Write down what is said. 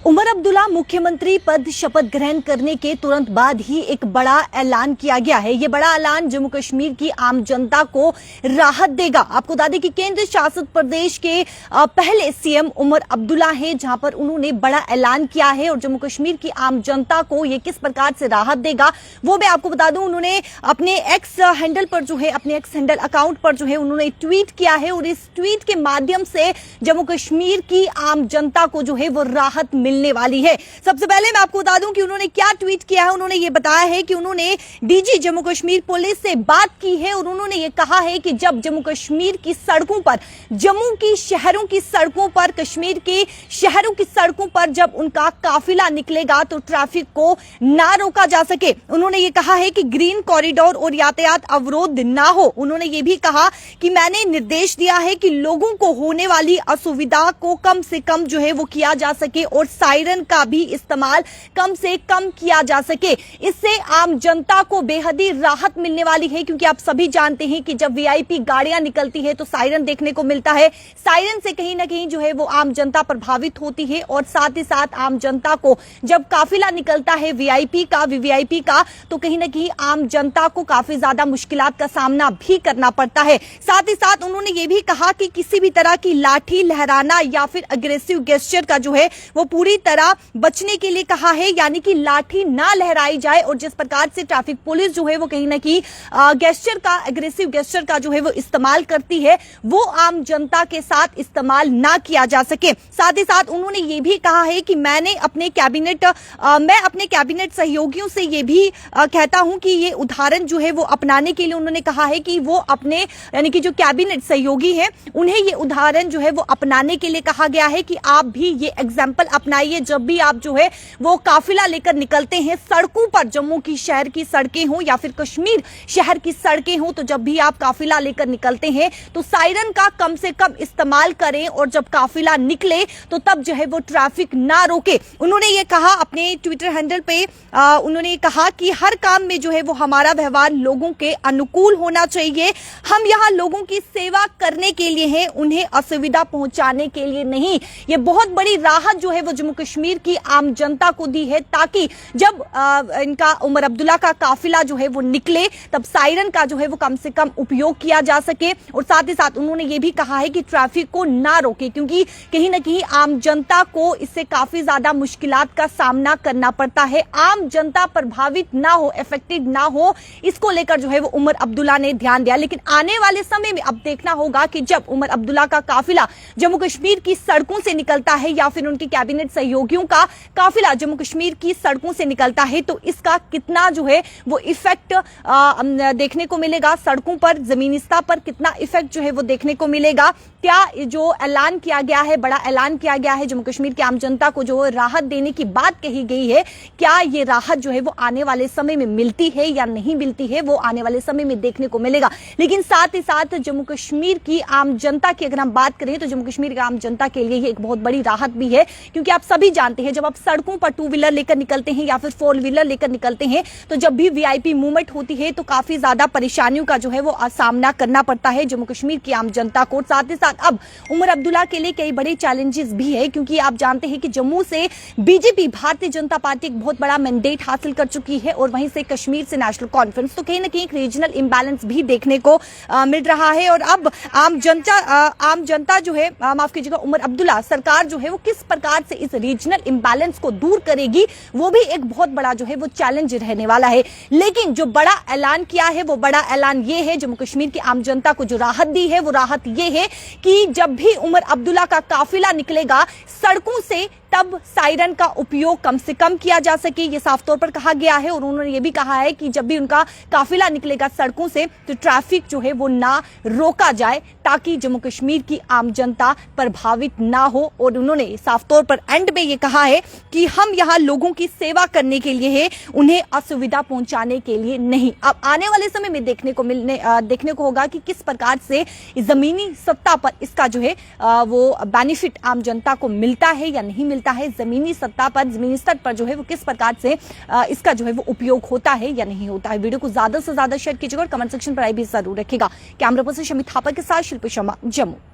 उमर अब्दुल्ला मुख्यमंत्री पद शपथ ग्रहण करने के तुरंत बाद ही एक बड़ा ऐलान किया गया है। यह बड़ा ऐलान जम्मू कश्मीर की आम जनता को राहत देगा। आपको बता दें कि केंद्र शासित प्रदेश के पहले सीएम उमर अब्दुल्ला हैं, जहां पर उन्होंने बड़ा ऐलान किया है और जम्मू कश्मीर की आम जनता को यह किस प्रकार से राहत देगा वो मैं आपको बता दूं। उन्होंने अपने एक्स हैंडल पर जो है, अपने एक्स हैंडल अकाउंट पर जो है उन्होंने ट्वीट किया है और इस ट्वीट के माध्यम से जम्मू कश्मीर की आम जनता को जो है वो राहत मिलने वाली है। सबसे पहले मैं आपको बता दूं कि उन्होंने क्या ट्वीट किया है। उन्होंने ये बताया है कि उन्होंने डीजी जम्मू कश्मीर पुलिस से बात की है और उन्होंने ये कहा है कि जब जम्मू कश्मीर की सड़कों पर, जम्मू की शहरों की सड़कों पर, कश्मीर के शहरों की सड़कों पर जब उनका काफिला निकलेगा तो ट्रैफिक को ना रोका जा सके। उन्होंने ये कहा है कि ग्रीन कॉरिडोर और यातायात अवरोध ना हो। उन्होंने ये भी कहा कि मैंने निर्देश दिया है कि लोगों को होने वाली असुविधा को कम से कम जो है वो किया जा सके और सायरन का भी इस्तेमाल कम से कम किया जा सके। इससे आम जनता को बेहद ही राहत मिलने वाली है, क्योंकि आप सभी जानते हैं कि जब वीआईपी गाड़ियां निकलती है तो सायरन देखने को मिलता है। सायरन से कहीं ना कहीं जो है वो आम जनता प्रभावित होती है और साथ ही साथ आम जनता को जब काफिला निकलता है वीआईपी का, वीवीआईपी का, तो कहीं ना कहीं आम जनता को काफी ज्यादा मुश्किलात का सामना भी करना पड़ता है। साथ ही साथ उन्होंने ये भी कहा कि किसी भी तरह की लाठी लहराना या फिर अग्रेसिव गेस्चर का जो है वो पूरी तरह बचने के लिए कहा है, यानी कि लाठी ना लहराई जाए और जिस प्रकार से ट्रैफिक पुलिस जो है वो कहीं ना कहीं गेस्चर का, अग्रेसिव गेस्चर का जो है वो इस्तेमाल करती है, वो आम जनता के साथ इस्तेमाल ना किया जा सके। साथ ही साथ उन्होंने ये भी कहा है कि मैं अपने कैबिनेट सहयोगियों से ये भी कहता हूं कि ये उदाहरण जो है वो अपनाने के लिए उन्होंने कहा है कि वो अपने, यानी कि जो कैबिनेट सहयोगी हैं, उन्हें ये उदाहरण जो है वो अपनाने के लिए कहा गया है कि आप भी ये एग्जाम्पल अपनाइए। जब भी आप जो है वो काफिला लेकर निकलते हैं सड़कों पर, जम्मू की शहर की सड़कें हों या फिर कश्मीर शहर की सड़कें हों, तो जब भी आप काफिला लेकर निकलते हैं तो सायरन का कम से कम इस्तेमाल करें और जब काफिला निकले तो तब जो है वो ट्रैफिक ना रोके। उन्होंने ये कहा अपने ट्विटर हैंडल पे, उन्होंने कहा कि हर काम में जो है वो हमारा व्यवहार लोगों के अनुकूल होना चाहिए। हम यहाँ लोगों की सेवा करने के लिए हैं, उन्हें असुविधा पहुंचाने के लिए नहीं। ये बहुत बड़ी राहत जो है वो जम्मू कश्मीर की आम जनता को दी है, ताकि जब इनका उमर अब्दुल्ला का काफिला जो है वो निकले तब सायरन का जो है वो कम से कम उपयोग किया जा सके। और साथ ही साथ उन्होंने ये भी कहा है कि ट्रैफिक को ना रोके, क्योंकि कहीं ना कहीं आम जनता को इससे काफी ज्यादा मुश्किलात का सामना करना पड़ता है। आम जनता प्रभावित ना हो, इफेक्टेड ना हो, इसको लेकर जो है वो उमर अब्दुल्ला ने ध्यान दिया। लेकिन आने वाले समय में अब देखना होगा कि जब उमर अब्दुल्ला का काफिला जम्मू कश्मीर की सड़कों से निकलता है या फिर उनके कैबिनेट सहयोगियों का काफिला जम्मू कश्मीर की सड़कों से निकलता है, तो इसका कितना जो है वो इफेक्ट देखने को मिलेगा सड़कों पर, जमीनी सतह पर कितना इफेक्ट जो है वो देखने को मिलेगा। क्या जो ऐलान किया गया है, बड़ा ऐलान किया गया है, जम्मू कश्मीर की आम जनता को जो राहत देने की बात कही गई है, क्या ये राहत जो है वो आने वाले समय में मिलती है या नहीं मिलती है, वो आने वाले समय में देखने को मिलेगा। लेकिन साथ ही साथ जम्मू कश्मीर की आम जनता की अगर हम बात करें तो जम्मू कश्मीर की आम जनता के लिए ये एक बहुत बड़ी राहत भी है, क्योंकि आप सभी जानते हैं जब आप सड़कों पर टू व्हीलर लेकर निकलते हैं या फिर फोर व्हीलर लेकर निकलते हैं तो जब भी वीआईपी मूवमेंट होती है तो काफी ज्यादा परेशानियों का जो है वो सामना करना पड़ता है जम्मू कश्मीर की आम जनता को। साथ ही साथ अब उमर अब्दुल्ला के लिए कई बड़े चैलेंजेस भी है, क्योंकि आप जानते हैं कि जम्मू से बीजेपी, भारतीय जनता पार्टी एक बहुत बड़ा मैंडेट हासिल कर चुकी है और वहीं से कश्मीर से नेशनल कॉन्फ्रेंस, तो कहीं ना कहीं एक रीजनल इंबैलेंस भी देखने को मिल रहा है। और अब आम जनता जो है, माफ कीजिएगा, उमर अब्दुल्ला सरकार जो है वो किस प्रकार से इस रीजनल इंबैलेंस को दूर करेगी, वो भी एक बहुत बड़ा जो है वो चैलेंज रहने वाला है। लेकिन जो बड़ा ऐलान किया है वो बड़ा ऐलान ये है, जम्मू कश्मीर की आम जनता को जो राहत दी है वो राहत ये है कि जब भी उमर अब्दुल्ला का काफिला निकलेगा सड़कों से, तब सायरन का उपयोग कम से कम किया जा सके, ये साफ तौर पर कहा गया है। और उन्होंने ये भी कहा है कि जब भी उनका काफिला निकलेगा सड़कों से तो ट्रैफिक जो है वो ना रोका जाए, ताकि जम्मू कश्मीर की आम जनता प्रभावित ना हो। और उन्होंने साफ तौर पर एंड में ये कहा है कि हम यहाँ लोगों की सेवा करने के लिए है, उन्हें असुविधा पहुंचाने के लिए नहीं। अब आने वाले समय में देखने को होगा कि किस प्रकार से जमीनी सत्ता पर इसका जो है वो बेनिफिट आम जनता को मिलता है या नहीं मिलता है, जमीनी सत्ता पर, जमीनी स्तर पर जो है वो किस प्रकार से इसका जो है वो उपयोग होता है या नहीं होता है। वीडियो को ज्यादा से ज्यादा शेयर कीजिएगा और कमेंट सेक्शन पर आई भी जरूर रखिएगा। कैमरा पर्सन शमी थापा के साथ शिल्पी शर्मा, जम्मू।